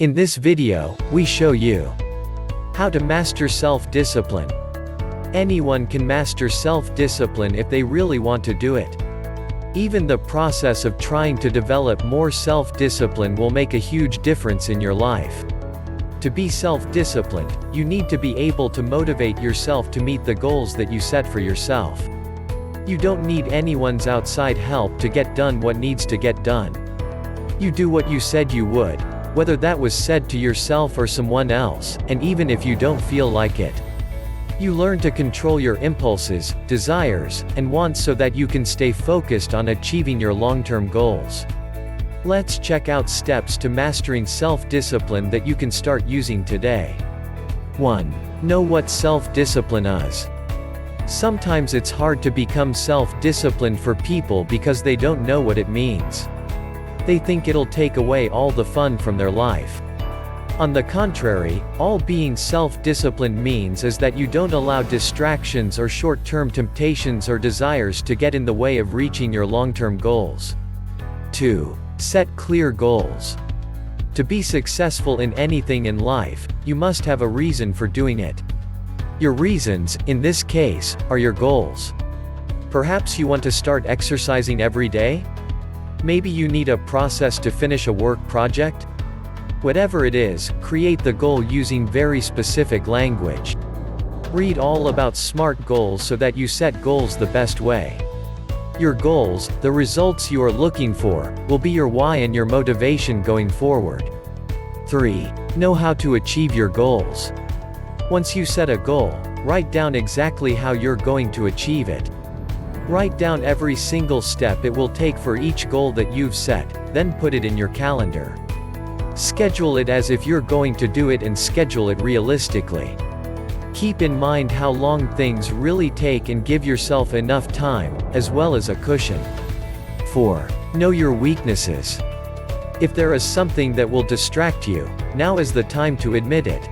In this video, we show you how to master self-discipline. Anyone can master self-discipline if they really want to do it. Even the process of trying to develop more self-discipline will make a huge difference in your life. To be self-disciplined, you need to be able to motivate yourself to meet the goals that you set for yourself. You don't need anyone's outside help to get done what needs to get done. You do what you said you would, whether that was said to yourself or someone else, and even if you don't feel like it. You learn to control your impulses, desires, and wants so that you can stay focused on achieving your long-term goals. Let's check out steps to mastering self-discipline that you can start using today. 1. Know what self-discipline is. Sometimes it's hard to become self-disciplined for people because they don't know what it means. They think it'll take away all the fun from their life. On the contrary, all being self-disciplined means is that you don't allow distractions or short-term temptations or desires to get in the way of reaching your long-term goals. 2. Set clear goals. To be successful in anything in life, you must have a reason for doing it. Your reasons, in this case, are your goals. Perhaps you want to start exercising every day? Maybe you need a process to finish a work project? Whatever it is, create the goal using very specific language. Read all about SMART goals so that you set goals the best way. Your goals, the results you are looking for, will be your why and your motivation going forward. 3. Know how to achieve your goals. Once you set a goal, write down exactly how you're going to achieve it. Write down every single step it will take for each goal that you've set, then put it in your calendar. Schedule it as if you're going to do it and schedule it realistically. Keep in mind how long things really take and give yourself enough time, as well as a cushion. 4. Know your weaknesses. If there is something that will distract you, now is the time to admit it.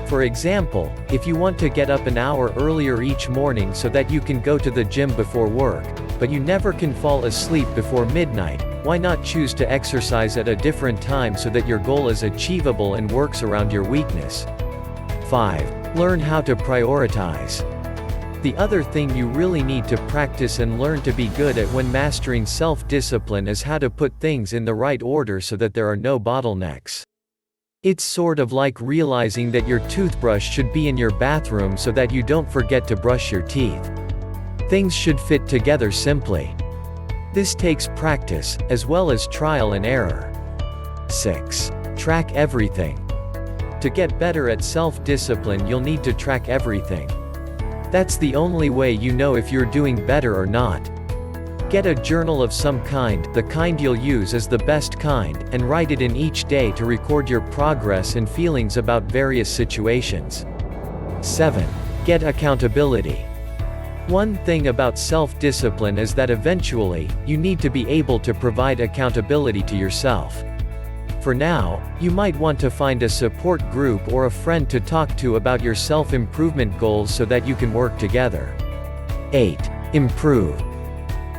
For example, if you want to get up an hour earlier each morning so that you can go to the gym before work, but you never can fall asleep before midnight, why not choose to exercise at a different time so that your goal is achievable and works around your weakness? 5. Learn how to prioritize. The other thing you really need to practice and learn to be good at when mastering self-discipline is how to put things in the right order so that there are no bottlenecks. It's sort of like realizing that your toothbrush should be in your bathroom so that you don't forget to brush your teeth. Things should fit together simply. This takes practice, as well as trial and error. 6. Track everything. To get better at self-discipline, you'll need to track everything. That's the only way you know if you're doing better or not. Get a journal of some kind, the kind you'll use is the best kind, and write it in each day to record your progress and feelings about various situations. 7. Get accountability. One thing about self-discipline is that eventually, you need to be able to provide accountability to yourself. For now, you might want to find a support group or a friend to talk to about your self-improvement goals so that you can work together. 8. Improve.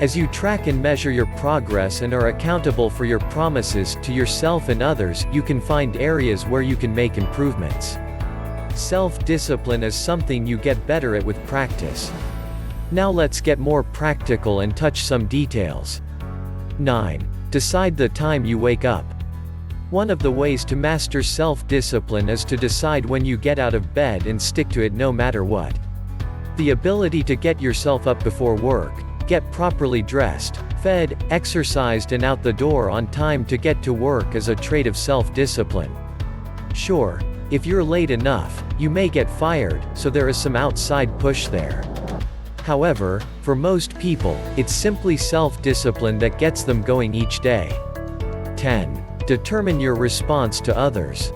As you track and measure your progress and are accountable for your promises to yourself and others, you can find areas where you can make improvements. Self-discipline is something you get better at with practice. Now let's get more practical and touch some details. 9. Decide the time you wake up. One of the ways to master self-discipline is to decide when you get out of bed and stick to it no matter what. The ability to get yourself up before work, get properly dressed, fed, exercised and out the door on time to get to work is a trait of self-discipline. Sure, if you're late enough, you may get fired, so there is some outside push there. However, for most people, it's simply self-discipline that gets them going each day. 10. Determine your response to others.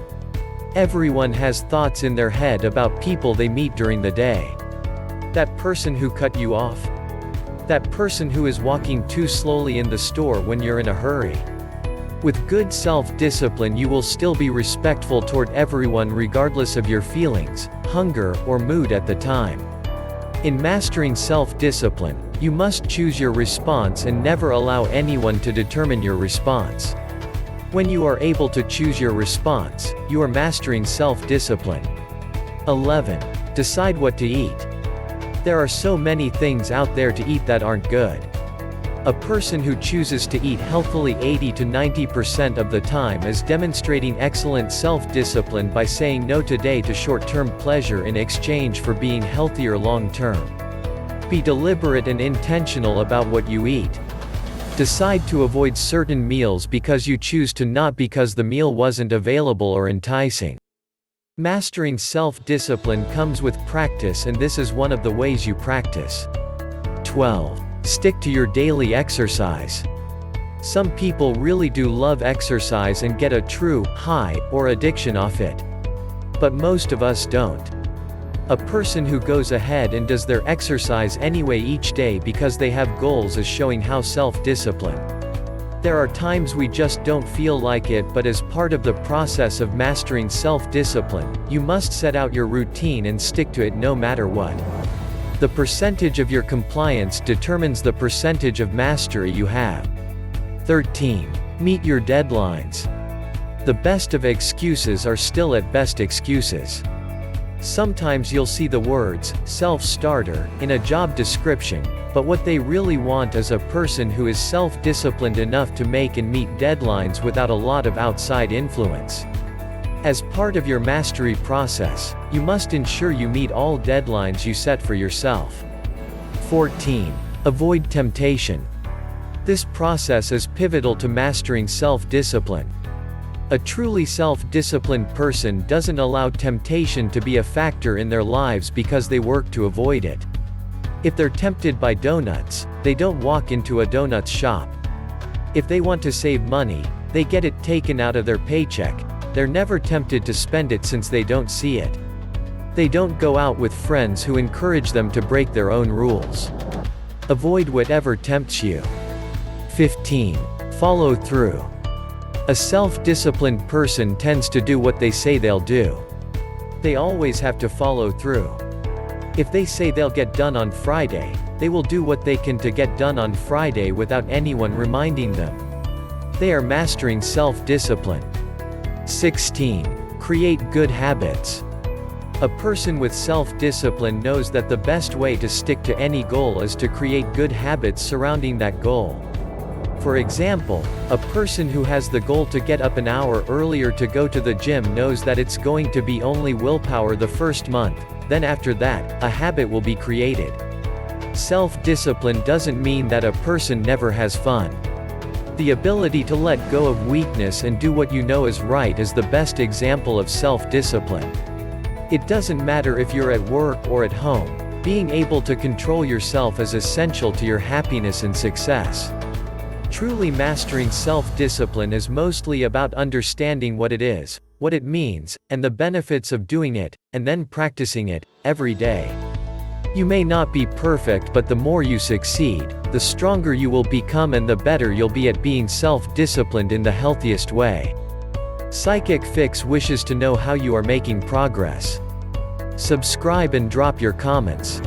Everyone has thoughts in their head about people they meet during the day. That person who cut you off? That person who is walking too slowly in the store when you're in a hurry? With good self-discipline, you will still be respectful toward everyone regardless of your feelings, hunger, or mood at the time. In mastering self-discipline, you must choose your response and never allow anyone to determine your response. When you are able to choose your response, you are mastering self-discipline. 11. Decide what to eat. There are so many things out there to eat that aren't good. A person who chooses to eat healthily 80 to 90% of the time is demonstrating excellent self-discipline by saying no today to short-term pleasure in exchange for being healthier long-term. Be deliberate and intentional about what you eat. Decide to avoid certain meals because you choose to, not because the meal wasn't available or enticing. Mastering self-discipline comes with practice, and this is one of the ways you practice. 12. Stick to your daily exercise. Some people really do love exercise and get a true high or addiction off it. But most of us don't. A person who goes ahead and does their exercise anyway each day because they have goals is showing how self-disciplined. There are times we just don't feel like it, but as part of the process of mastering self-discipline, you must set out your routine and stick to it no matter what. The percentage of your compliance determines the percentage of mastery you have. 13. Meet your deadlines. The best of excuses are still at best excuses. Sometimes you'll see the words, self-starter, in a job description, but what they really want is a person who is self-disciplined enough to make and meet deadlines without a lot of outside influence. As part of your mastery process, you must ensure you meet all deadlines you set for yourself. 14. Avoid temptation. This process is pivotal to mastering self-discipline. A truly self-disciplined person doesn't allow temptation to be a factor in their lives because they work to avoid it. If they're tempted by donuts, they don't walk into a donuts shop. If they want to save money, they get it taken out of their paycheck. They're never tempted to spend it since they don't see it. They don't go out with friends who encourage them to break their own rules. Avoid whatever tempts you. 15. Follow through. A self-disciplined person tends to do what they say they'll do. They always have to follow through. If they say they'll get done on Friday, they will do what they can to get done on Friday without anyone reminding them. They are mastering self-discipline. 16. Create good habits. A person with self-discipline knows that the best way to stick to any goal is to create good habits surrounding that goal. For example, a person who has the goal to get up an hour earlier to go to the gym knows that it's going to be only willpower the first month, then after that, a habit will be created. Self-discipline doesn't mean that a person never has fun. The ability to let go of weakness and do what you know is right is the best example of self-discipline. It doesn't matter if you're at work or at home, being able to control yourself is essential to your happiness and success. Truly mastering self-discipline is mostly about understanding what it is, what it means, and the benefits of doing it, and then practicing it, every day. You may not be perfect, but the more you succeed, the stronger you will become and the better you'll be at being self-disciplined in the healthiest way. Psychic Fix wishes to know how you are making progress. Subscribe and drop your comments.